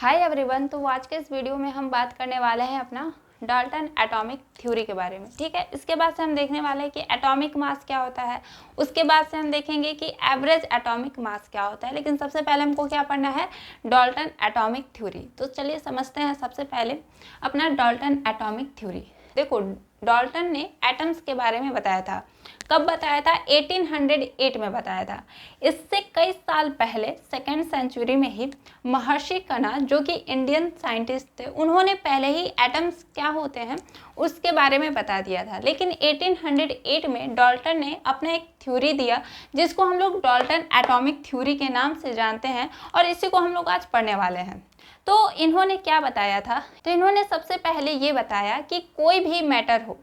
Hi everyone. तो आज के इस वीडियो में हम बात करने वाले हैं अपना डाल्टन एटॉमिक थ्योरी के बारे में। ठीक है, इसके बाद से हम देखने वाले हैं कि एटॉमिक मास क्या होता है, उसके बाद से हम देखेंगे कि एवरेज एटॉमिक मास क्या होता है। लेकिन सबसे पहले हमको क्या पढ़ना है, डाल्टन एटॉमिक थ्योरी। तो चलिए समझते हैं सबसे पहले अपना डाल्टन एटॉमिक थ्योरी। देखो, डाल्टन ने एटम्स के बारे में बताया था। कब बताया था? 1808 में बताया था। इससे कई साल पहले सेकेंड सेंचुरी में ही महर्षि कणा, जो कि इंडियन साइंटिस्ट थे, उन्होंने पहले ही एटम्स क्या होते हैं उसके बारे में बता दिया था। लेकिन 1808 में डाल्टन ने अपना एक थ्योरी दिया जिसको हम लोग डाल्टन एटॉमिक थ्योरी के नाम से जानते हैं, और इसी को हम लोग आज पढ़ने वाले हैं। तो इन्होंने क्या बताया था? तो इन्होंने सबसे पहले ये बताया कि कोई भी मैटर हो,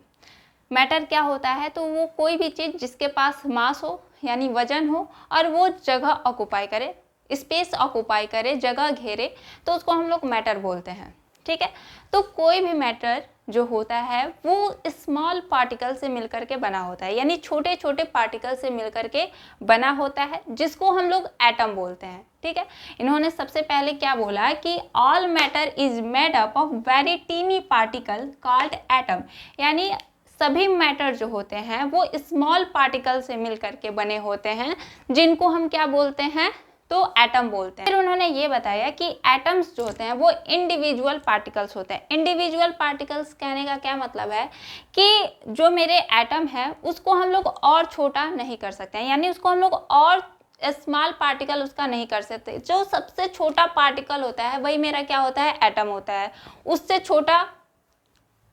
मैटर क्या होता है, तो वो कोई भी चीज़ जिसके पास मास हो यानी वजन हो और वो जगह ऑक्युपाई करे, स्पेस ऑक्युपाई करे, जगह घेरे, तो उसको हम लोग मैटर बोलते हैं। ठीक है, तो कोई भी मैटर जो होता है वो स्मॉल पार्टिकल से मिलकर के बना होता है, यानी छोटे छोटे पार्टिकल से मिलकर के बना होता है, जिसको हम लोग एटम बोलते हैं। ठीक है, इन्होंने सबसे पहले क्या बोला कि all matter is made up of very tiny particle called atom, यानी सभी मैटर जो होते हैं वो स्मॉल पार्टिकल से मिलकर के बने होते हैं, जिनको हम क्या बोलते हैं, तो एटम बोलते हैं। फिर उन्होंने ये बताया कि एटम्स जो होते हैं वो इंडिविजुअल पार्टिकल्स होते हैं। इंडिविजुअल पार्टिकल्स कहने का क्या मतलब है कि जो मेरे एटम है उसको हम लोग और छोटा नहीं कर सकते हैं, यानी उसको हम लोग और स्मॉल पार्टिकल उसका नहीं कर सकते। जो सबसे छोटा पार्टिकल होता है वही मेरा क्या होता है, एटम होता है, उससे छोटा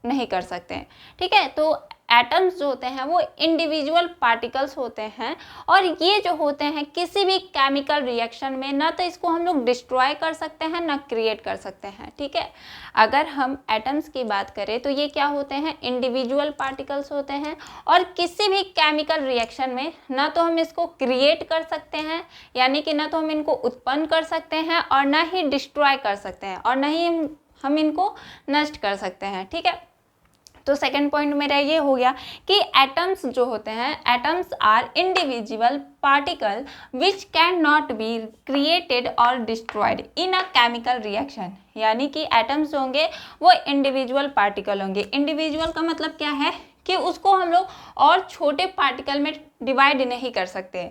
नहीं कर सकते हैं। ठीक है, तो एटम्स जो होते हैं वो इंडिविजुअल पार्टिकल्स होते हैं, और ये जो होते हैं किसी भी केमिकल रिएक्शन में ना तो इसको हम लोग डिस्ट्रॉय कर सकते हैं ना क्रिएट कर सकते हैं। ठीक है, अगर हम एटम्स की बात करें तो ये क्या होते हैं, इंडिविजुअल पार्टिकल्स होते हैं, और किसी भी केमिकल रिएक्शन में ना तो हम इसको क्रिएट कर सकते हैं, यानी कि ना तो हम इनको उत्पन्न कर सकते हैं, और ना ही डिस्ट्रॉय कर सकते हैं, और ना ही हम इनको नष्ट कर सकते हैं। ठीक है, तो सेकंड पॉइंट मेरा ये हो गया कि एटम्स जो होते हैं, atoms are individual particle which can not be created और destroyed in a chemical reaction, यानी कि एटम्स जो होंगे वो इंडिविजुअल पार्टिकल होंगे। इंडिविजुअल का मतलब क्या है कि उसको हम लोग और छोटे पार्टिकल में डिवाइड नहीं कर सकते,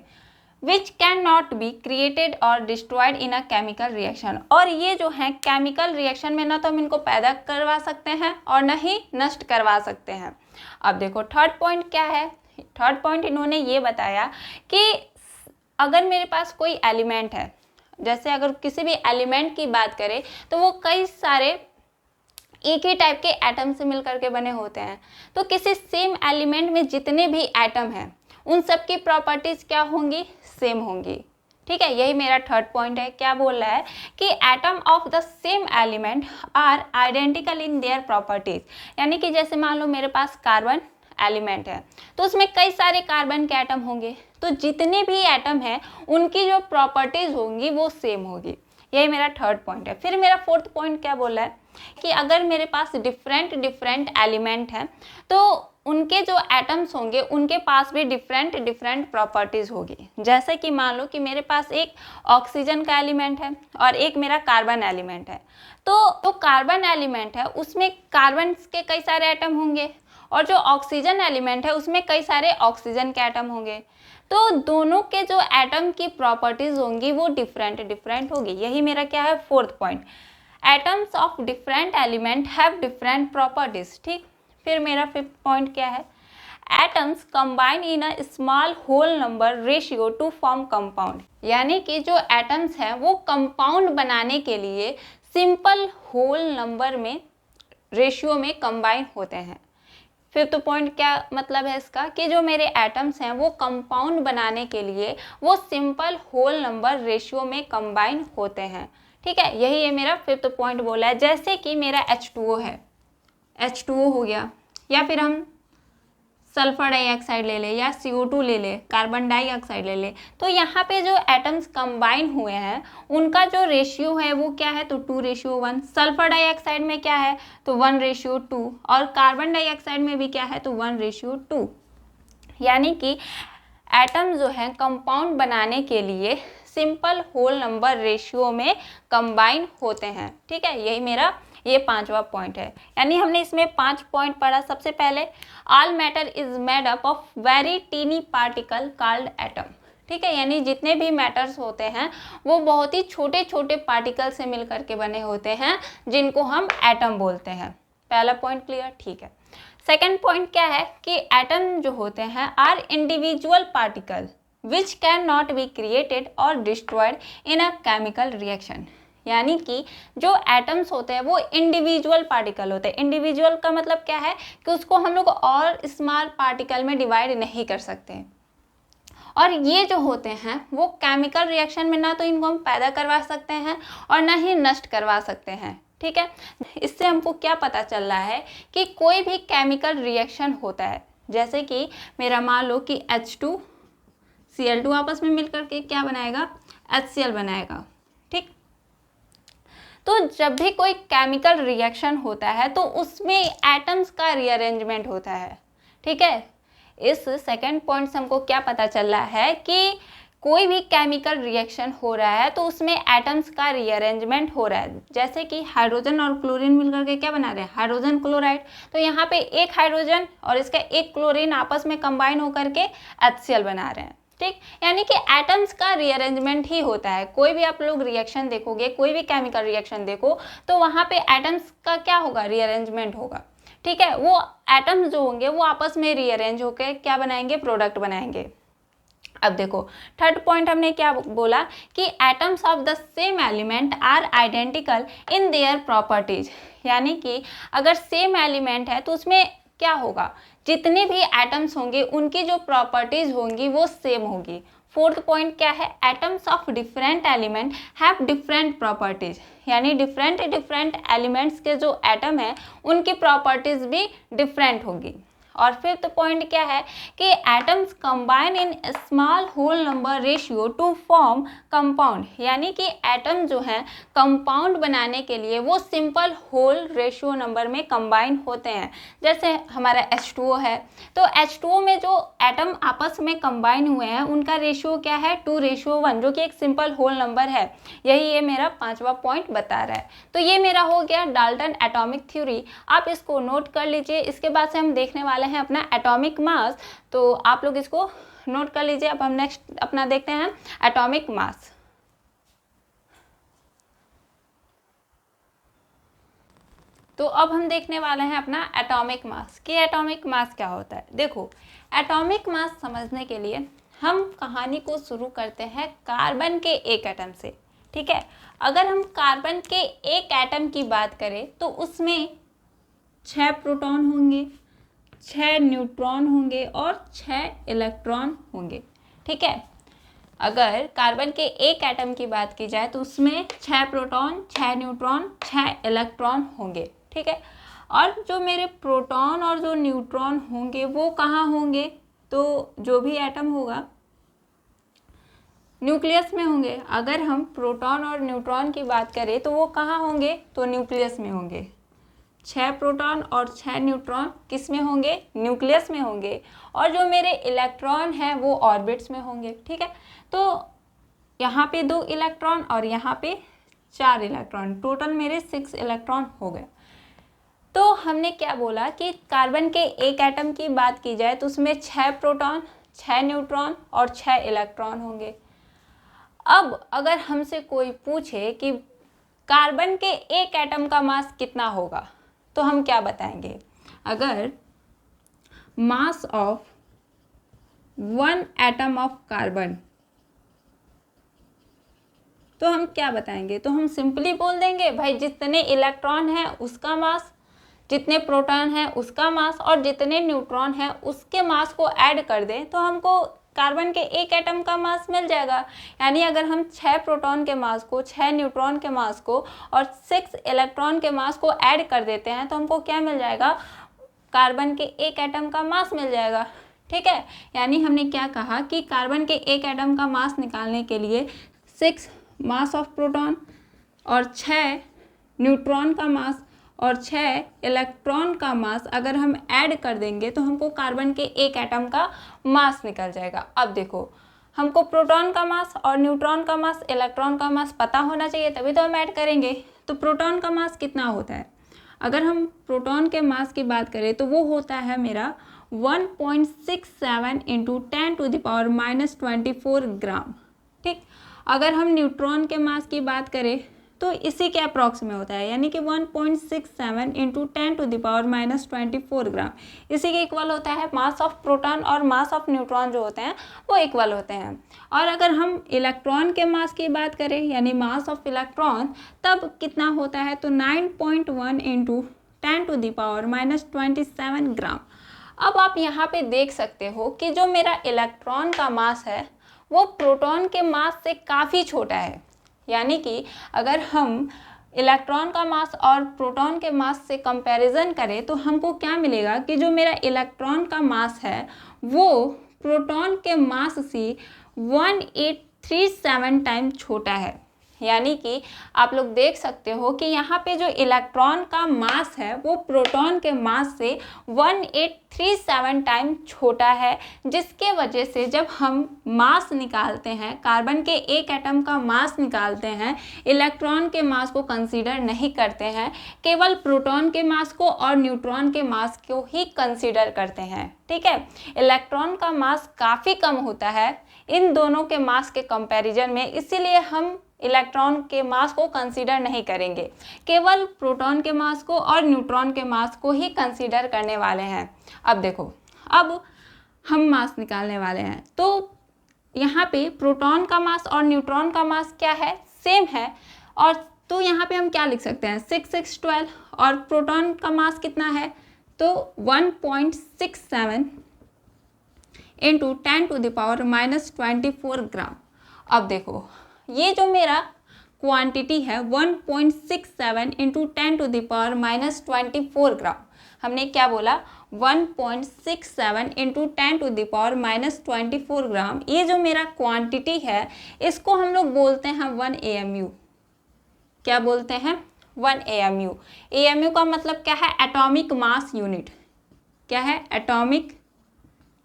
which can not be created और destroyed in a chemical reaction. और ये जो है केमिकल रिएक्शन में ना तो हम इनको पैदा करवा सकते हैं और ना ही नष्ट करवा सकते हैं। अब देखो थर्ड पॉइंट क्या है। थर्ड पॉइंट इन्होंने ये बताया कि अगर मेरे पास कोई एलिमेंट है, जैसे अगर किसी भी एलिमेंट की बात करें तो वो कई सारे एक ही टाइप के एटम से मिलकर के बने होते हैं, तो किसी सेम एलिमेंट में जितने भी एटम हैं उन सब की प्रॉपर्टीज क्या होंगी, सेम होंगी। ठीक है, यही मेरा थर्ड पॉइंट है। क्या बोल रहा है कि atom of the same element are identical in their properties, यानी कि जैसे मान लो मेरे पास कार्बन एलिमेंट है तो उसमें कई सारे कार्बन के एटम होंगे, तो जितने भी एटम हैं उनकी जो प्रॉपर्टीज होंगी वो सेम होगी। यही मेरा थर्ड पॉइंट है। फिर मेरा फोर्थ पॉइंट क्या बोल रहा है कि अगर मेरे पास डिफरेंट डिफरेंट एलिमेंट हैं तो उनके जो एटम्स होंगे उनके पास भी डिफरेंट डिफरेंट प्रॉपर्टीज होगी। जैसे कि मान लो कि मेरे पास एक ऑक्सीजन का एलिमेंट है और एक मेरा कार्बन एलिमेंट है, तो कार्बन एलिमेंट है उसमें कार्बन के कई सारे एटम होंगे, और जो ऑक्सीजन एलिमेंट है उसमें कई सारे ऑक्सीजन के एटम होंगे, तो दोनों के जो एटम की प्रॉपर्टीज होंगी वो डिफरेंट डिफरेंट होगी। यही मेरा क्या है, fourth point. Atoms of different element have different properties. ठीक, फिर मेरा फिफ्थ पॉइंट क्या है, atoms combine in a small whole number ratio to form compound, यानी कि जो एटम्स हैं वो कंपाउंड बनाने के लिए सिंपल होल नंबर में रेशियो में कंबाइन होते हैं। फिफ्थ पॉइंट क्या मतलब है इसका, कि जो मेरे एटम्स हैं वो कंपाउंड बनाने के लिए वो सिंपल होल नंबर रेशियो में कंबाइन होते हैं। ठीक है, यही है मेरा फिफ्थ पॉइंट बोला है। जैसे कि मेरा H2O है, H2O हो गया, या फिर हम सल्फर डाइऑक्साइड ले ले या CO2 ले ले, कार्बन डाइऑक्साइड ले ले, तो यहाँ पे जो एटम्स कंबाइन हुए हैं उनका जो रेशियो है वो क्या है, तो 2:1। सल्फर डाइऑक्साइड में क्या है, तो 1:2, और कार्बन डाइऑक्साइड में भी क्या है, तो 1:2। यानी कि एटम जो है कंपाउंड बनाने के लिए सिंपल होल नंबर रेशियो में कंबाइन होते हैं। ठीक है, यही मेरा ये 5वां पॉइंट है। यानी हमने इसमें 5 पॉइंट पढ़ा। सबसे पहले all matter is made up of very tiny particle called atom. ठीक है, यानी जितने भी मैटर्स होते हैं वो बहुत ही छोटे छोटे पार्टिकल से मिल करके बने होते हैं, जिनको हम एटम बोलते हैं। पहला पॉइंट क्लियर, ठीक है। सेकंड पॉइंट क्या है कि एटम जो होते हैं are individual particle which can not be created और destroyed in a chemical reaction. यानी कि जो एटम्स होते हैं वो इंडिविजुअल पार्टिकल होते हैं। इंडिविजुअल का मतलब क्या है कि उसको हम लोग और स्मॉल पार्टिकल में डिवाइड नहीं कर सकते, और ये जो होते हैं वो केमिकल रिएक्शन में ना तो इनको हम पैदा करवा सकते हैं और ना ही नष्ट करवा सकते हैं। ठीक है, इससे हमको क्या पता चल रहा है कि कोई भी केमिकल रिएक्शन होता है, जैसे कि मेरा मान लो कि H2Cl2 आपस में मिलकर के क्या बनाएगा, HCl बनाएगा। ठीक, तो जब भी कोई केमिकल रिएक्शन होता है तो उसमें एटम्स का रीअरेंजमेंट होता है। ठीक है, इस सेकंड पॉइंट से हमको क्या पता चल रहा है कि कोई भी केमिकल रिएक्शन हो रहा है तो उसमें एटम्स का रीअरेंजमेंट हो रहा है। जैसे कि हाइड्रोजन और क्लोरीन मिलकर के क्या बना रहे हैं, हाइड्रोजन क्लोराइड। तो यहाँ पे एक हाइड्रोजन और इसका एक क्लोरीन आपस में कंबाइन होकर के HCl बना रहे हैं। ठीक, यानी कि एटम्स का रीअरेंजमेंट ही होता है। कोई भी आप लोग रिएक्शन देखोगे, कोई भी केमिकल रिएक्शन देखो तो वहाँ पे एटम्स का क्या होगा, रीअरेंजमेंट होगा। ठीक है, वो एटम्स जो होंगे वो आपस में रीअरेंज होकर क्या बनाएंगे, प्रोडक्ट बनाएंगे। अब देखो थर्ड पॉइंट हमने क्या बोला कि atoms of the same element are identical in their properties. यानी कि अगर सेम एलिमेंट है तो उसमें क्या होगा, जितने भी एटम्स होंगे उनकी जो प्रॉपर्टीज होंगी वो सेम होगी। फोर्थ पॉइंट क्या है, atoms of different element have different properties. यानी डिफरेंट एलिमेंट्स के जो एटम है उनकी प्रॉपर्टीज भी डिफरेंट होगी। और फिफ्थ पॉइंट क्या है कि atoms combine in small whole number ratio to form compound. यानी कि एटम जो हैं कंपाउंड बनाने के लिए वो सिंपल होल रेशियो नंबर में कंबाइन होते हैं। जैसे हमारा H2O है, तो H2O में जो एटम आपस में कंबाइन हुए हैं उनका रेशियो क्या है, 2:1, जो कि एक सिंपल होल नंबर है। यही ये मेरा 5वां पॉइंट बता रहा है। तो ये मेरा हो गया डाल्टन एटॉमिक थ्योरी। आप इसको नोट कर लीजिए। इसके बाद से हम देखने वाले हैं अपना एटॉमिक मास, तो आप लोग इसको नोट कर लीजिए। अब हम नेक्स्ट अपना देखते हैं एटॉमिक मास। तो अब हम देखने वाले हैं अपना एटॉमिक मास कि एटॉमिक मास क्या होता है। देखो एटॉमिक मास समझने के लिए हम कहानी को शुरू करते हैं कार्बन के एक एटम से। ठीक है, अगर हम कार्बन के एक एटम की बात करें तो उसमें 6 प्रोटॉन होंगे, 6 न्यूट्रॉन होंगे और 6 इलेक्ट्रॉन होंगे। ठीक है, अगर कार्बन के एक एटम की बात की जाए तो उसमें 6 प्रोटॉन, 6 न्यूट्रॉन, 6 इलेक्ट्रॉन होंगे। ठीक है, और जो मेरे प्रोटॉन और जो न्यूट्रॉन होंगे वो कहाँ होंगे, तो जो भी एटम होगा न्यूक्लियस में होंगे। अगर हम प्रोटॉन और न्यूट्रॉन की बात करें तो वो कहाँ होंगे, तो न्यूक्लियस में होंगे। 6 प्रोटॉन और 6 न्यूट्रॉन किस में होंगे, न्यूक्लियस में होंगे। और जो मेरे इलेक्ट्रॉन हैं वो ऑर्बिट्स में होंगे। ठीक है, तो यहाँ पे 2 इलेक्ट्रॉन और यहाँ पे 4 इलेक्ट्रॉन, टोटल मेरे 6 इलेक्ट्रॉन हो गए। तो हमने क्या बोला कि कार्बन के एक एटम की बात की जाए तो उसमें 6 प्रोटॉन, 6 न्यूट्रॉन और 6 इलेक्ट्रॉन होंगे। अब अगर हमसे कोई पूछे कि कार्बन के एक एटम का मास कितना होगा तो हम क्या बताएंगे, अगर mass of 1 atom of carbon, तो हम क्या बताएंगे, तो हम सिंपली बोल देंगे भाई जितने इलेक्ट्रॉन हैं उसका मास, जितने प्रोटॉन हैं उसका मास और जितने न्यूट्रॉन हैं उसके मास को ऐड कर दें तो हमको कार्बन के एक एटम का मास मिल जाएगा। यानी अगर हम 6 प्रोटॉन के मास को, 6 न्यूट्रॉन के मास को और 6 इलेक्ट्रॉन के मास को ऐड कर देते हैं तो हमको क्या मिल जाएगा, कार्बन के एक एटम का मास मिल जाएगा। ठीक है, यानी हमने क्या कहा कि कार्बन के एक एटम का मास निकालने के लिए 6 मास ऑफ प्रोटॉन और 6 न्यूट्रॉन का मास और 6 इलेक्ट्रॉन का मास अगर हम ऐड कर देंगे तो हमको कार्बन के एक एटम का मास निकल जाएगा। अब देखो हमको प्रोटॉन का मास और न्यूट्रॉन का मास, इलेक्ट्रॉन का मास पता होना चाहिए, तभी तो हम ऐड करेंगे। तो प्रोटॉन का मास कितना होता है? अगर हम प्रोटॉन के मास की बात करें तो वो होता है मेरा 1.67 इंटू 10⁻⁻24 ग्राम। ठीक, अगर हम न्यूट्रॉन के मास की बात करें तो इसी के अप्रॉक्स में होता है, यानी कि 1.67 इंटू 10⁻⁻24 ग्राम। इसी के इक्वल होता है मास ऑफ प्रोटॉन, और मास ऑफ न्यूट्रॉन जो होते हैं वो इक्वल होते हैं। और अगर हम इलेक्ट्रॉन के मास की बात करें, यानी मास ऑफ इलेक्ट्रॉन, तब कितना होता है? तो 9.1 इंटू 10⁻⁻27 ग्राम। अब आप यहाँ पे देख सकते हो कि जो मेरा इलेक्ट्रॉन का मास है वो प्रोटॉन के मास से काफ़ी छोटा है। यानी कि अगर हम इलेक्ट्रॉन का मास और प्रोटॉन के मास से कंपैरिजन करें तो हमको क्या मिलेगा कि जो मेरा इलेक्ट्रॉन का मास है वो प्रोटॉन के मास से 1837 टाइम छोटा है। यानी कि आप लोग देख सकते हो कि यहाँ पे जो इलेक्ट्रॉन का मास है वो प्रोटॉन के मास से 1837 टाइम छोटा है, जिसके वजह से जब हम मास निकालते हैं, कार्बन के एक एटम का मास निकालते हैं, इलेक्ट्रॉन के मास को कंसीडर नहीं करते हैं, केवल प्रोटॉन के मास को और न्यूट्रॉन के मास को ही कंसीडर करते हैं। ठीक है, इलेक्ट्रॉन का मास काफ़ी कम होता है इन दोनों के मास के कंपैरिजन में, इसीलिए हम इलेक्ट्रॉन के मास को कंसीडर नहीं करेंगे, केवल प्रोटॉन के मास को और न्यूट्रॉन के मास को ही कंसीडर करने वाले हैं। अब देखो, अब हम मास निकालने वाले हैं, तो यहाँ पे प्रोटॉन का मास और न्यूट्रॉन का मास क्या है? सेम है। और तो यहाँ पे हम क्या लिख सकते हैं? 6 6 12। और प्रोटॉन का मास कितना है? तो 1.67 इंटू 10⁻⁻24 ग्राम। अब देखो, ये जो मेरा क्वांटिटी है 1.67 इंटू 10⁻⁻24 ग्राम, हमने क्या बोला? 1.67 इंटू 10⁻⁻24 ग्राम। ये जो मेरा क्वांटिटी है इसको हम लोग बोलते हैं 1 AMU। क्या बोलते हैं? 1 AMU। AMU का मतलब क्या है? Atomic mass unit. क्या है? एटॉमिक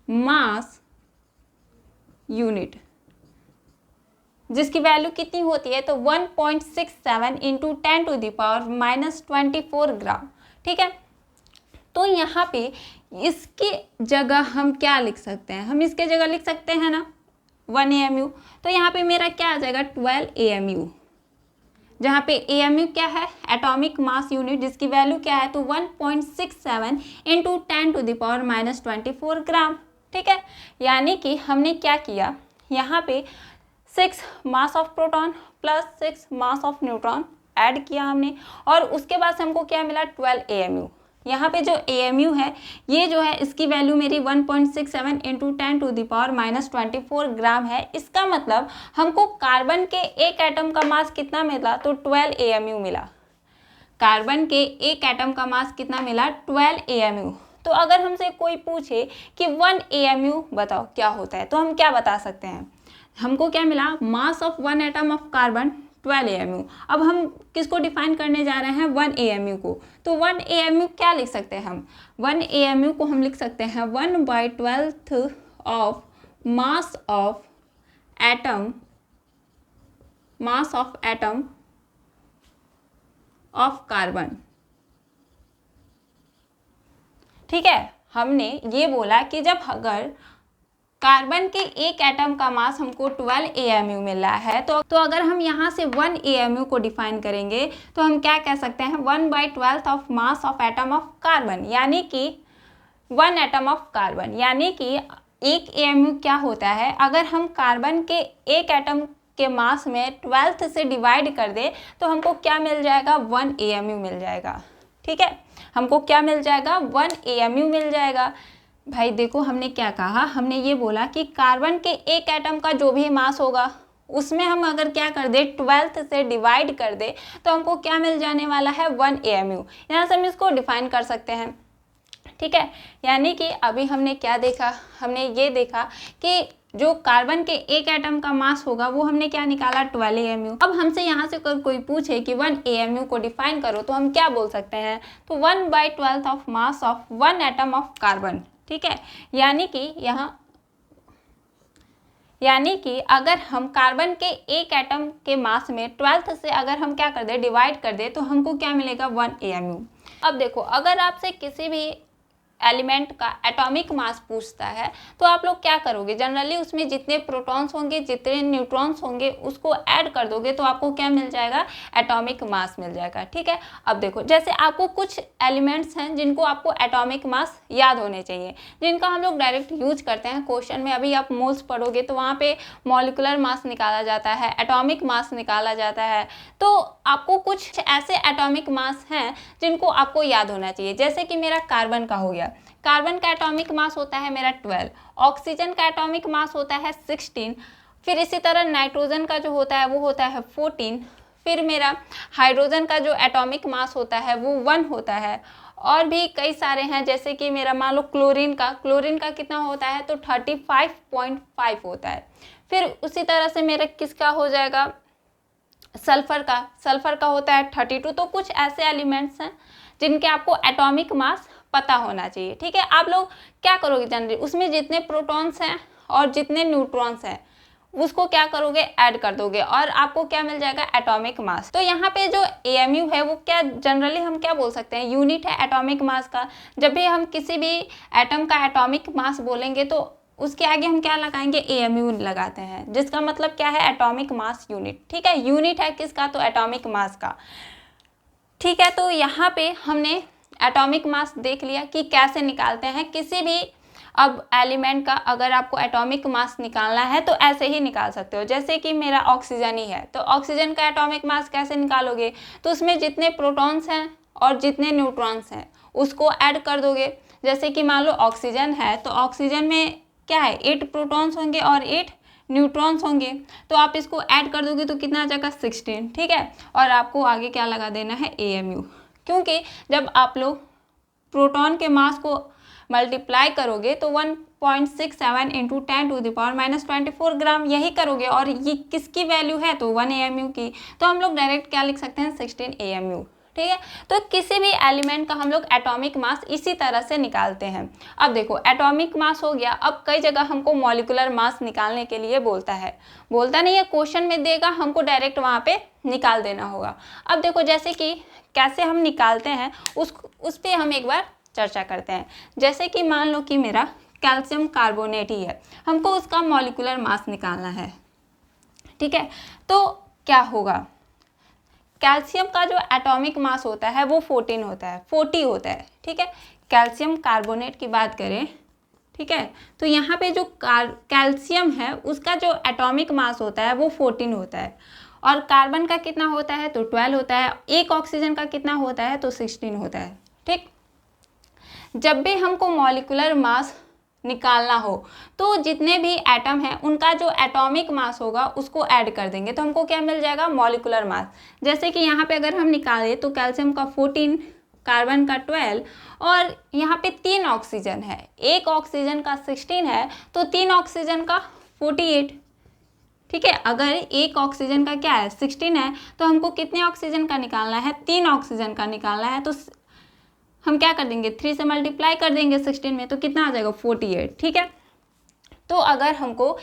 मास यूनिट, जिसकी वैल्यू कितनी होती है? तो 1.67 इंटू 10⁻⁻24 ग्राम। ठीक है, तो यहाँ पे इसकी जगह हम क्या लिख सकते हैं? हम इसके जगह लिख सकते हैं ना 1 AMU। तो यहाँ पे मेरा क्या आ जाएगा? 12 AMU, जहाँ पे AMU क्या है? एटॉमिक मास यूनिट, जिसकी वैल्यू क्या है? तो 1.67 इंटू 10⁻⁻24 ग्राम। ठीक है, यानी कि हमने क्या किया, यहाँ पे 6 mass of proton plus 6 mass of neutron add किया हमने, और उसके बाद से हमको क्या मिला? 12 AMU। यहाँ पे जो AMU है ये जो है इसकी वैल्यू मेरी 1.67 इंटू 10⁻⁻24 ग्राम है। इसका मतलब हमको कार्बन के एक एटम का मास कितना मिला? तो 12 AMU मिला। कार्बन के एक एटम का मास कितना मिला? 12 AMU। तो अगर हमसे कोई पूछे कि 1 AMU बताओ क्या होता है, तो हम क्या बता सकते हैं? हमको क्या मिला? Mass of 1 atom of carbon 12 AMU। अब हम किसको डिफाइन करने जा रहे हैं? 1 AMU को। तो 1 AMU क्या लिख सकते हैं हम? 1 AMU को हम लिख सकते हैं 1/12 of mass of atom, mass of atom of carbon. ठीक है, हमने ये बोला कि जब अगर कार्बन के एक एटम का मास हमको 12 AMU मिल रहा है, तो अगर हम यहाँ से 1 AMU को डिफाइन करेंगे तो हम क्या कह सकते हैं? 1/12 of mass of atom of carbon, यानी कि 1 एटम ऑफ कार्बन। यानी कि एक AMU क्या होता है? अगर हम कार्बन के एक एटम के मास में 12 से डिवाइड कर दे तो हमको क्या मिल जाएगा? 1 AMU मिल जाएगा। ठीक है, हमको क्या मिल जाएगा? 1 AMU मिल जाएगा। भाई देखो, हमने क्या कहा? हमने ये बोला कि कार्बन के एक एटम का जो भी मास होगा उसमें हम अगर क्या कर दे? 12 से डिवाइड कर दे तो हमको क्या मिल जाने वाला है? 1 AMU। यहाँ से हम इसको डिफाइन कर सकते हैं। ठीक है, यानी कि अभी हमने क्या देखा? हमने ये देखा कि जो कार्बन के एक एटम का मास होगा वो हमने क्या निकाला? 12 AMU। अब हमसे यहाँ से कोई पूछे कि 1 AMU को डिफाइन करो तो हम क्या बोल सकते हैं? तो 1/12 of mass of 1 atom of carbon. ठीक है, यानी कि यहाँ यानी कि अगर हम कार्बन के एक एटम के मास में 12th से अगर हम क्या कर दें, डिवाइड कर दें, तो हमको क्या मिलेगा, 1 AMU। अब देखो, अगर आपसे किसी भी एलिमेंट का एटॉमिक मास पूछता है तो आप लोग क्या करोगे, जनरली उसमें जितने प्रोटॉन्स होंगे, जितने न्यूट्रॉन्स होंगे, उसको ऐड कर दोगे तो आपको क्या मिल जाएगा, एटॉमिक मास मिल जाएगा। ठीक है, अब देखो, जैसे आपको कुछ एलिमेंट्स हैं जिनको आपको एटॉमिक मास याद होने चाहिए, जिनका हम लोग डायरेक्ट यूज करते हैं क्वेश्चन में। अभी आप मोल्स पढ़ोगे तो वहाँ पे मॉलिकुलर मास निकाला जाता है, एटॉमिक मास निकाला जाता है। तो आपको कुछ ऐसे एटॉमिक मास हैं जिनको आपको याद होना चाहिए, जैसे कि मेरा कार्बन का हो गया। कार्बन का एटॉमिक मास होता है मेरा 12, ऑक्सीजन का एटॉमिक मास होता है 16, फिर इसी तरह नाइट्रोजन का जो होता है वो होता है 14, फिर मेरा हाइड्रोजन का जो एटॉमिक मास होता है वो 1 होता है। और भी कई सारे हैं, जैसे कि मेरा मान लो क्लोरीन का कितना होता है, तो 35.5 होता है। फिर उसी तरह से मेरा किसका हो जाएगा, सल्फर का होता है 32। तो कुछ ऐसे एलिमेंट्स हैं जिनके आपको एटॉमिक मास पता होना चाहिए। ठीक है, आप लोग क्या करोगे, जनरली उसमें जितने प्रोटॉन्स हैं और जितने न्यूट्रॉन्स हैं उसको क्या करोगे, ऐड कर दोगे और आपको क्या मिल जाएगा, एटॉमिक मास। तो यहाँ पे जो AMU है वो क्या, जनरली हम क्या बोल सकते हैं, यूनिट है एटॉमिक मास का। जब भी हम किसी भी एटम का एटॉमिक मास बोलेंगे तो उसके आगे हम क्या लगाएंगे, AMU लगाते हैं, जिसका मतलब क्या है, एटॉमिक मास यूनिट। ठीक है, यूनिट है किसका, तो एटॉमिक मास का। ठीक है, तो यहाँ पे हमने एटॉमिक मास देख लिया कि कैसे निकालते हैं किसी भी अब एलिमेंट का। अगर आपको एटॉमिक मास निकालना है तो ऐसे ही निकाल सकते हो, जैसे कि मेरा ऑक्सीजन ही है, तो ऑक्सीजन का एटॉमिक मास कैसे निकालोगे, तो उसमें जितने प्रोटॉन्स हैं और जितने न्यूट्रॉन्स हैं उसको ऐड कर दोगे। जैसे कि मान लो ऑक्सीजन है, तो ऑक्सीजन में क्या है, 8 प्रोटॉन्स होंगे और 8 न्यूट्रॉन्स होंगे, तो आप इसको ऐड कर दोगे तो कितना आ जाएगा, 16। ठीक है, और आपको आगे क्या लगा देना है, AMU, क्योंकि जब आप लोग प्रोटॉन के मास को मल्टीप्लाई करोगे तो 1.67 इंटू 10⁻⁻24 ग्राम यही करोगे, और ये किसकी वैल्यू है, तो 1 AMU की। तो हम लोग डायरेक्ट क्या लिख सकते हैं, 16 AMU। ठीक है, तो किसी भी एलिमेंट का हम लोग एटॉमिक मास इसी तरह से निकालते हैं। अब देखो, एटॉमिक मास हो गया, अब कई जगह हमको मॉलिकुलर मास निकालने के लिए बोलता नहीं है, क्वेश्चन में देगा, हमको डायरेक्ट वहाँ पे निकाल देना होगा। अब देखो, जैसे कि कैसे हम निकालते हैं उस पर हम एक बार चर्चा करते हैं। जैसे कि मान लो कि मेरा कैल्शियम कार्बोनेट ही है, हमको उसका मॉलिकुलर मास निकालना है। ठीक है, तो क्या होगा, कैल्शियम का जो एटॉमिक मास होता है वो 40 होता है। ठीक है, कैल्शियम कार्बोनेट की बात करें, ठीक है, तो यहाँ पे जो कैल्शियम है उसका जो एटॉमिक मास होता है वो 14 होता है, और कार्बन का कितना होता है, तो 12 होता है। एक ऑक्सीजन का कितना होता है, तो 16 होता है। ठीक, जब भी हमको मॉलिकुलर मास निकालना हो तो जितने भी एटम हैं उनका जो एटॉमिक मास होगा उसको ऐड कर देंगे, तो हमको क्या मिल जाएगा, मॉलिकुलर मास। जैसे कि यहाँ पे अगर हम निकालें तो कैल्शियम का 14, कार्बन का 12, और यहाँ पे 3 ऑक्सीजन है, एक ऑक्सीजन का 16 है, तो 3 ऑक्सीजन का 48। ठीक है, अगर एक ऑक्सीजन का क्या है, 16 है, तो हमको कितने ऑक्सीजन का निकालना है, 3 ऑक्सीजन का निकालना है, तो हम क्या कर देंगे, 3 से मल्टीप्लाई कर देंगे 16 में, तो कितना आ जाएगा, 48। ठीक है, तो अगर हमको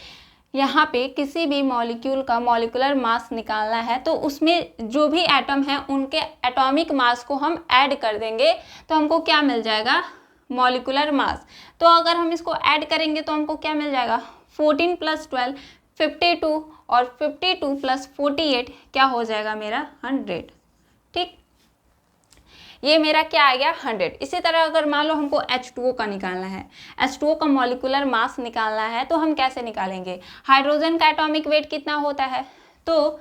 यहाँ पे किसी भी मॉलिक्यूल का मॉलिकुलर मास निकालना है तो उसमें जो भी एटम है उनके एटॉमिक मास को हम ऐड कर देंगे, तो हमको क्या मिल जाएगा, मॉलिकुलर मास। तो अगर हम इसको ऐड करेंगे तो हमको क्या मिल जाएगा, 14 + 12 52, और 52 + 48 क्या हो जाएगा मेरा, 100। ठीक, ये मेरा क्या आ गया, 100। इसी तरह अगर मान लो हमको H2O का निकालना है, H2O का मॉलिकुलर मास निकालना है, तो हम कैसे निकालेंगे, हाइड्रोजन का एटॉमिक वेट कितना होता है, तो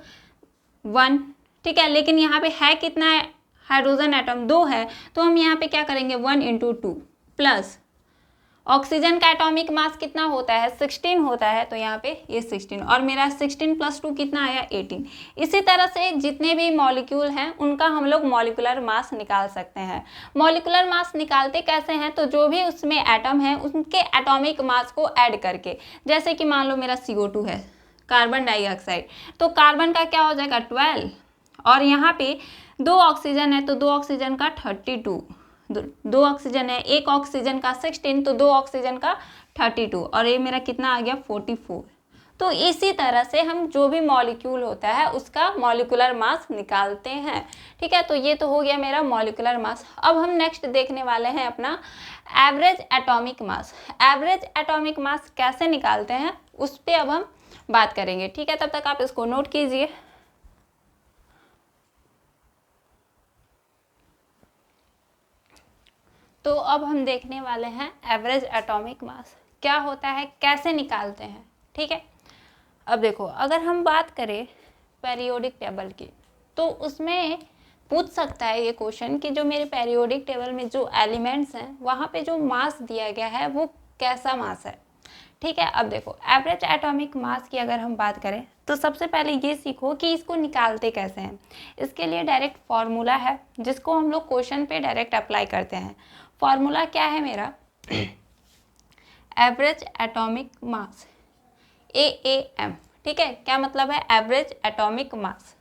1। ठीक है, लेकिन यहाँ पे है कितना है, हाइड्रोजन एटम 2 है, तो हम यहाँ पे क्या करेंगे, 1 × 2 प्लस ऑक्सीजन का एटॉमिक मास कितना होता है, 16 होता है, तो यहाँ पे ये 16, और मेरा 16 + 2 कितना आया, 18। इसी तरह से जितने भी मॉलिक्यूल हैं उनका हम लोग मॉलिकुलर मास निकाल सकते हैं। मॉलिकुलर मास निकालते कैसे हैं, तो जो भी उसमें एटम है उनके एटॉमिक मास को ऐड करके। जैसे कि मान लो मेरा CO2 है, कार्बन डाइऑक्साइड, तो कार्बन का क्या हो जाएगा, 12, और यहाँ पे 2 ऑक्सीजन है, तो 2 ऑक्सीजन का 32, 2 ऑक्सीजन है, एक ऑक्सीजन का 16, तो 2 ऑक्सीजन का 32, और ये मेरा कितना आ गया, 44। तो इसी तरह से हम जो भी मॉलिक्यूल होता है उसका मॉलिक्यूलर मास निकालते हैं। ठीक है, तो ये तो हो गया मेरा मॉलिक्यूलर मास। अब हम नेक्स्ट देखने वाले हैं अपना average atomic mass. Average atomic mass कैसे निकालते हैं उस पर अब हम बात करेंगे। ठीक है, तब तक आप इसको नोट कीजिए। तो अब हम देखने वाले हैं एवरेज एटॉमिक मास क्या होता है, कैसे निकालते हैं। ठीक है, अब देखो अगर हम बात करें पेरियोडिक टेबल की, तो उसमें पूछ सकता है ये क्वेश्चन कि जो मेरे पेरियोडिक टेबल में जो एलिमेंट्स हैं वहाँ पे जो मास दिया गया है वो कैसा मास है। ठीक है, अब देखो एवरेज एटॉमिक मास की अगर हम बात करें तो सबसे पहले ये सीखो कि इसको निकालते कैसे हैं। इसके लिए डायरेक्ट फार्मूला है जिसको हम लोग क्वेश्चन पे डायरेक्ट अप्लाई करते हैं। फार्मूला क्या है मेरा, एवरेज एटॉमिक मास, AAM। ठीक है, क्या मतलब है एवरेज एटॉमिक मास।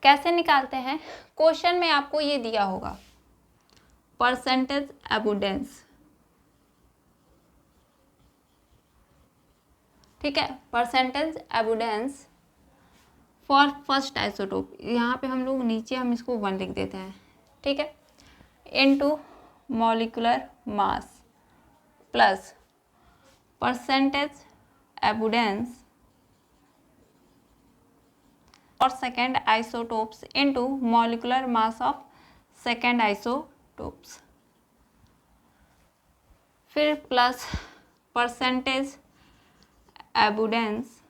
कैसे निकालते हैं, क्वेश्चन में आपको ये दिया होगा परसेंटेज एबुडेंस। ठीक है, percentage abundance for first isotope, यहाँ पे हम लोग नीचे हम इसको 1 लिख देते हैं। ठीक है, into molecular mass plus percentage abundance और second isotopes into molecular mass of second isotopes, फिर plus percentage abundance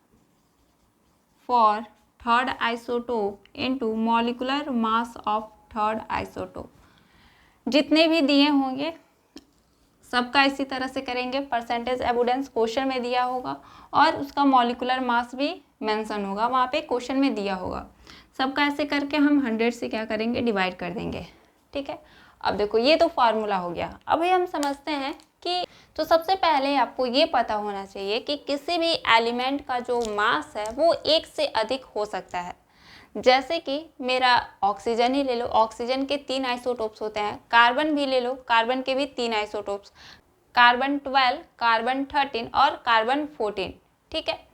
for third isotope into molecular mass of third isotope. जितने भी दिए होंगे सबका इसी तरह से करेंगे। परसेंटेज एबुडेंस क्वेश्चन में दिया होगा और उसका मॉलिक्यूलर मास भी मेंशन होगा, वहाँ पे क्वेश्चन में दिया होगा। सबका ऐसे करके हम 100 से क्या करेंगे, डिवाइड कर देंगे। ठीक है, अब देखो ये तो फार्मूला हो गया। अभी हम समझते हैं कि तो सबसे पहले आपको ये पता होना चाहिए कि किसी भी एलिमेंट का जो मास है वो 1 से अधिक हो सकता है। जैसे कि मेरा ऑक्सीजन ही ले लो, ऑक्सीजन के 3 आइसोटोप्स होते हैं। कार्बन भी ले लो, कार्बन के भी 3 आइसोटोप्स, कार्बन 12, कार्बन 13 और कार्बन 14। ठीक है,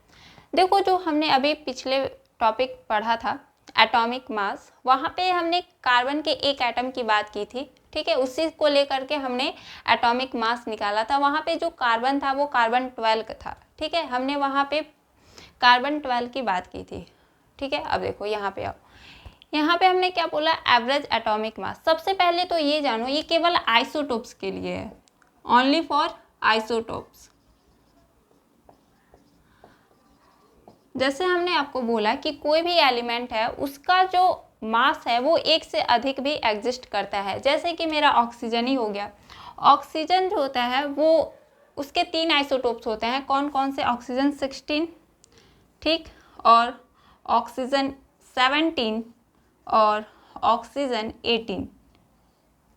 देखो जो हमने अभी पिछले टॉपिक पढ़ा था एटॉमिक मास, वहाँ पे हमने कार्बन के एक एटम की बात की थी। ठीक है, उसी को लेकर के हमने एटॉमिक मास निकाला था। वहाँ पे जो कार्बन था वो कार्बन 12 था। ठीक है, हमने वहाँ पे कार्बन 12 की बात की थी। ठीक है, अब देखो यहाँ पे आओ, यहाँ पे हमने क्या बोला, एवरेज एटॉमिक मास। सबसे पहले तो ये जानो ये केवल आइसोटोप्स के लिए है, ओनली फॉर आइसोटोप्स। जैसे हमने आपको बोला कि कोई भी एलिमेंट है उसका जो मास है वो 1 से अधिक भी एग्जिस्ट करता है। जैसे कि मेरा ऑक्सीजन ही हो गया, ऑक्सीजन जो होता है वो उसके 3 आइसोटोप्स होते हैं। कौन कौन से, ऑक्सीजन 16, ठीक, और ऑक्सीजन 17 और ऑक्सीजन 18,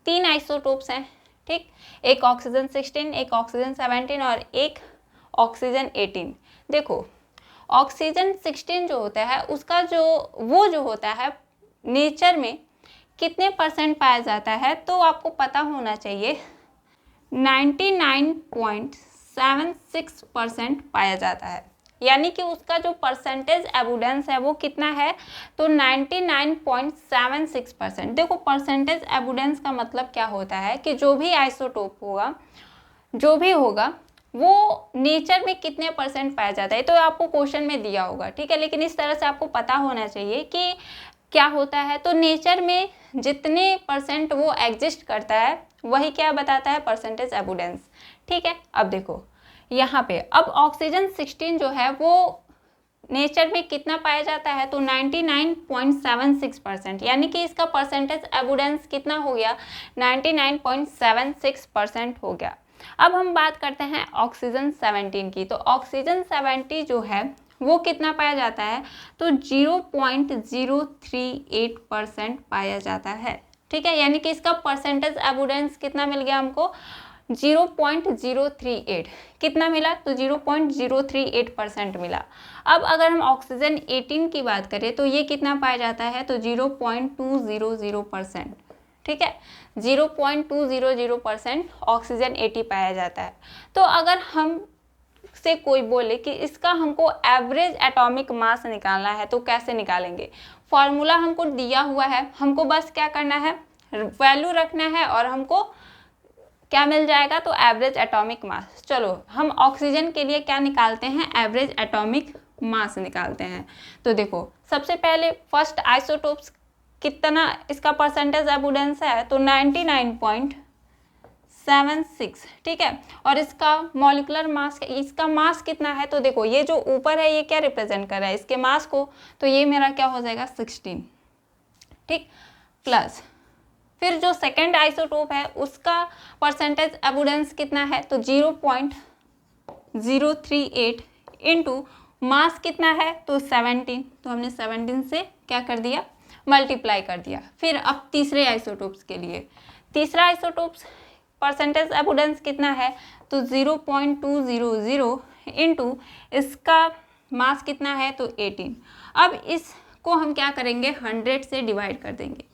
3 आइसोटोप्स हैं। ठीक, एक ऑक्सीजन 16, एक ऑक्सीजन 17 और एक ऑक्सीजन 18। देखो ऑक्सीजन 16 जो होता है उसका जो होता है नेचर में कितने % पाया जाता है, तो आपको पता होना चाहिए 99.76% पाया जाता है। यानी कि उसका जो परसेंटेज एबुडेंस है वो कितना है, तो 99.76%। देखो परसेंटेज एबुडेंस का मतलब क्या होता है कि जो भी आइसोटोप होगा, जो भी होगा वो नेचर में कितने % पाया जाता है, तो आपको क्वेश्चन में दिया होगा। ठीक है, लेकिन इस तरह से आपको पता होना चाहिए कि क्या होता है, तो नेचर में जितने % वो एग्जिस्ट करता है वही क्या बताता है, परसेंटेज एबुडेंस। ठीक है, अब देखो यहाँ पे अब ऑक्सीजन 16 जो है वो नेचर में कितना पाया जाता है, तो 99.76%। यानी कि इसका परसेंटेज एबुडेंस कितना हो गया, 99.76% हो गया। अब हम बात करते हैं ऑक्सीजन 17 की। तो ऑक्सीजन 70 जो है वो कितना पाया जाता है, तो 0.038% पाया जाता है। ठीक है, यानी कि इसका परसेंटेज एबुडेंस कितना मिल गया हमको, 0.038। कितना मिला, तो 0.038% मिला। अब अगर हम ऑक्सीजन 18 की बात करें तो ये कितना पाया जाता है, तो 0.200%। ठीक है, 0.200% ऑक्सीजन 80 पाया जाता है। तो अगर हम से कोई बोले कि इसका हमको एवरेज एटॉमिक मास निकालना है तो कैसे निकालेंगे। फॉर्मूला हमको दिया हुआ है, हमको बस क्या करना है, वैल्यू रखना है और हमको क्या मिल जाएगा, तो एवरेज एटॉमिक मास। चलो हम ऑक्सीजन के लिए क्या निकालते हैं, एवरेज एटॉमिक मास निकालते हैं। तो देखो सबसे पहले फर्स्ट आइसोटोप्स कितना इसका परसेंटेज अबुडेंस है, तो 99.76, ठीक है। और इसका मॉलिक्यूलर मास, इसका मास कितना है, तो देखो ये जो ऊपर है ये क्या रिप्रेजेंट कर रहा है, इसके मास को, तो ये मेरा क्या हो जाएगा 16, ठीक, प्लस फिर जो सेकेंड आइसोटोप है उसका परसेंटेज अबुडेंस कितना है, तो 0.038 इंटू मास कितना है, तो 17, तो हमने 17 से क्या कर दिया, मल्टीप्लाई कर दिया। फिर अब तीसरे आइसोटोप्स के लिए, तीसरा आइसोटोप्स परसेंटेज अबुडेंस कितना है, तो 0.200 इंटू इसका मास कितना है, तो 18। अब इसको हम क्या करेंगे, 100 से डिवाइड कर देंगे।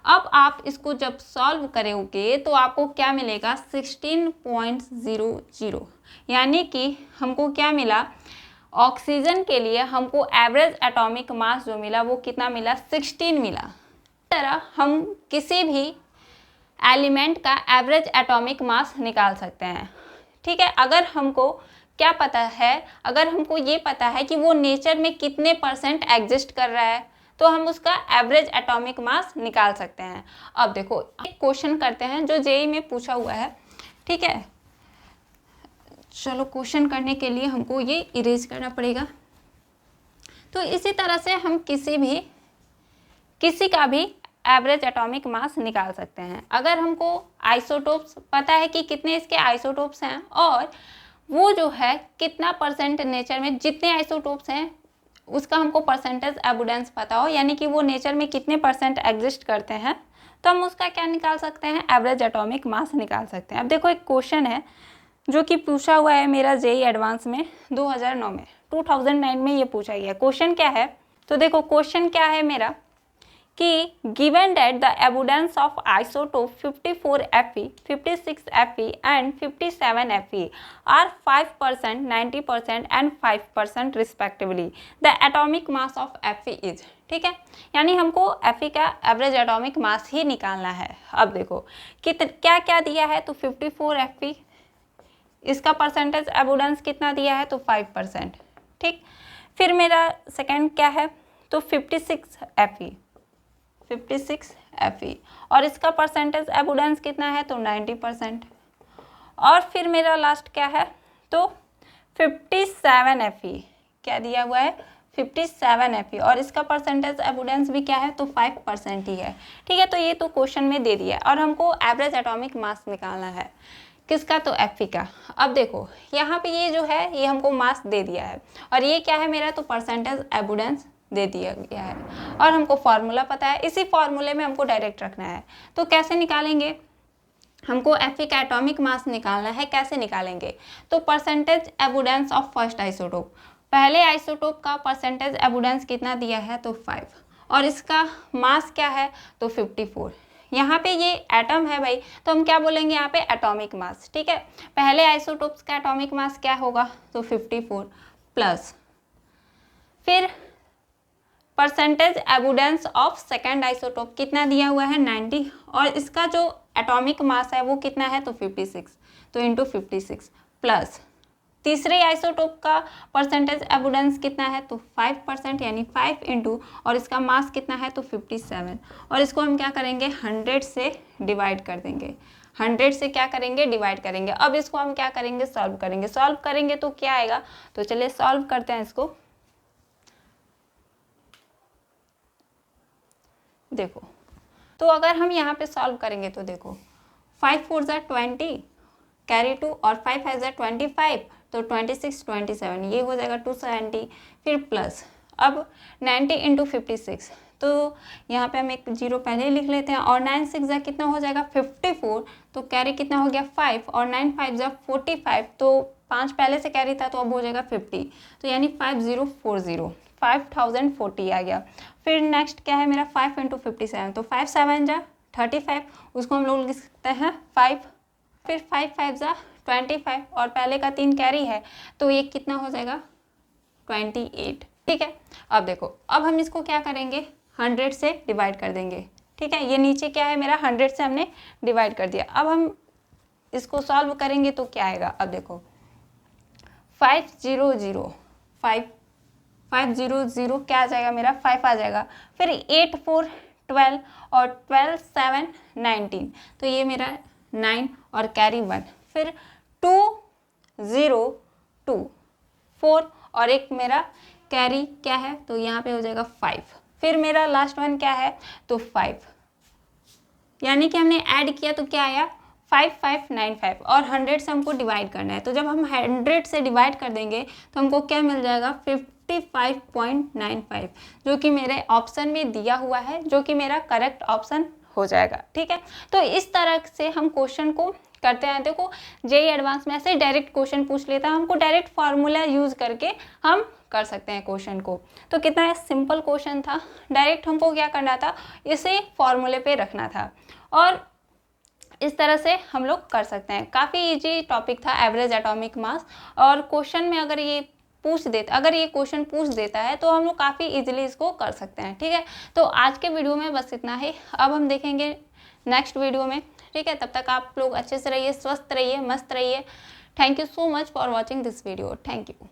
अब आप इसको जब सॉल्व करोगे तो आपको क्या मिलेगा, 16.00, यानी कि हमको क्या मिला, ऑक्सीजन के लिए हमको एवरेज एटॉमिक मास जो मिला वो कितना मिला, 16 मिला। इस तरह हम किसी भी एलिमेंट का एवरेज एटॉमिक मास निकाल सकते हैं, ठीक है। अगर हमको क्या पता है, अगर हमको ये पता है कि वो नेचर में कितने % एग्जिस्ट कर रहा है, तो हम उसका एवरेज एटॉमिक मास निकाल सकते हैं। अब देखो एक क्वेश्चन करते हैं जो जेईई में पूछा हुआ है, ठीक है। चलो क्वेश्चन करने के लिए हमको ये इरेज करना पड़ेगा। तो इसी तरह से हम किसी का भी एवरेज एटॉमिक मास निकाल सकते हैं। अगर हमको आइसोटोप्स पता है कि कितने इसके आइसोटोप्स हैं और वो जो है कितना % नेचर में जितने आइसोटोप्स हैं उसका हमको परसेंटेज अबुडेंस पता हो, यानी कि वो नेचर में कितने % एग्जिस्ट करते हैं, तो हम उसका क्या निकाल सकते हैं, एवरेज एटॉमिक मास निकाल सकते हैं। अब देखो एक क्वेश्चन है जो कि पूछा हुआ है मेरा जेईई एडवांस में 2009 में ये पूछा गया। क्वेश्चन क्या है, तो देखो क्वेश्चन क्या है मेरा कि given that the abundance of isotope 54 Fe, 56 Fe and 57 Fe are 5%, 90% and 5% respectively, the atomic mass of Fe is, ठीक है। यानी हमको Fe का एवरेज एटॉमिक मास ही निकालना है। अब देखो क्या क्या दिया है, तो 54 Fe, इसका परसेंटेज एबुडेंस कितना दिया है, तो 5%, ठीक। फिर मेरा सेकेंड क्या है, तो 56 Fe और इसका परसेंटेज एबुडेंस कितना है, तो 90%। और फिर मेरा लास्ट क्या है, तो 57 Fe, क्या दिया हुआ है, 57 Fe और इसका परसेंटेज एबुडेंस भी क्या है, तो 5% ही है, ठीक है। तो ये तो क्वेश्चन में दे दिया और हमको एवरेज एटॉमिक मास निकालना है किसका, तो Fe का। अब देखो यहाँ पे ये जो है ये हमको मास दे दिया है और ये क्या है मेरा, तो परसेंटेज एबुडेंस दे दिया गया है और हमको फार्मूला पता है, इसी फार्मूले में हमको डायरेक्ट रखना है। तो कैसे निकालेंगे, हमको Fe का एटॉमिक मास निकालना है, कैसे निकालेंगे, तो परसेंटेज एबुडेंस ऑफ फर्स्ट आइसोटोप, पहले आइसोटोप का परसेंटेज एबुडेंस कितना दिया है, तो 5 और इसका मास क्या है, तो 54। यहाँ पे ये एटम है भाई, तो हम क्या बोलेंगे यहाँ पे, एटॉमिक मास, ठीक है। पहले आइसोटोप्स का एटॉमिक मास क्या होगा, तो 54 प्लस फिर परसेंटेज एबुडेंस ऑफ सेकेंड आइसोटोप कितना दिया हुआ है, 90 और इसका जो एटॉमिक मास है वो कितना है, तो 56, तो इंटू 56 प्लस तीसरे आइसोटोप का परसेंटेज एबुडेंस कितना है, तो 5%, यानी 5 इंटू और इसका मास कितना है, तो 57 और इसको हम क्या करेंगे, 100 से डिवाइड कर देंगे, 100 से क्या करेंगे, डिवाइड करेंगे। अब इसको हम क्या करेंगे, सॉल्व करेंगे तो क्या आएगा, तो चलिए सॉल्व करते हैं इसको। देखो तो अगर हम यहाँ पे सॉल्व करेंगे तो देखो 5 4 ज़ा 20 कैरी 2 और 5 5 ज़ा 25, तो 26 27 ये हो जाएगा 270, फिर प्लस अब 90 इंटू 56, तो यहाँ पे हम एक जीरो पहले ही लिख लेते हैं और 9 6 ज़ा कितना हो जाएगा 54, तो कैरी कितना हो गया 5 और 9 5 ज़ा 45, तो 5 पहले से कैरी था तो अब हो जाएगा 50, तो यानी 5040 5040 आ गया। फिर नेक्स्ट क्या है मेरा 5 इंटू 57, तो 5 7 जा 35, उसको हम लोग लिख सकते हैं 5 फिर 5 5 जा 25 और पहले का 3 कैरी है तो ये कितना हो जाएगा 28। ठीक है, अब देखो, अब हम इसको क्या करेंगे 100 से डिवाइड कर देंगे। ठीक है, ये नीचे क्या है मेरा 100 से हमने डिवाइड कर दिया। अब हम इसको सॉल्व करेंगे तो क्या आएगा, अब देखो 500 क्या आ जाएगा मेरा 5 आ जाएगा। फिर 8 4 12 और 12 7 19 तो ये मेरा 9 और कैरी 1। फिर 2 0 2 4 और एक मेरा कैरी क्या है तो यहाँ पे हो जाएगा 5। फिर मेरा लास्ट वन क्या है तो 5, यानी कि हमने ऐड किया तो क्या आया 5595 और 100 से हमको डिवाइड करना है। तो जब हम 100 से डिवाइड कर देंगे तो हमको क्या मिल जाएगा 55.95 जो कि मेरे ऑप्शन में दिया हुआ है, जो कि मेरा करेक्ट ऑप्शन हो जाएगा। ठीक है, तो इस तरह से हम क्वेश्चन को करते हैं। देखो जेईई एडवांस में ऐसे डायरेक्ट क्वेश्चन पूछ लेता है, हमको डायरेक्ट फार्मूला यूज करके हम कर सकते हैं क्वेश्चन को। तो कितना सिंपल क्वेश्चन था, डायरेक्ट हमको क्या करना था इसे फॉर्मूले पे रखना था और इस तरह से हम लोग कर सकते हैं। काफ़ी इजी टॉपिक था एवरेज एटॉमिक मास, और क्वेश्चन में अगर ये क्वेश्चन पूछ देता है तो हम लोग काफ़ी इजीली इसको कर सकते हैं। ठीक है, तो आज के वीडियो में बस इतना ही, अब हम देखेंगे नेक्स्ट वीडियो में। ठीक है, तब तक आप लोग अच्छे से रहिए, स्वस्थ रहिए, मस्त रहिए। Thank you so much for watching this video. Thank you.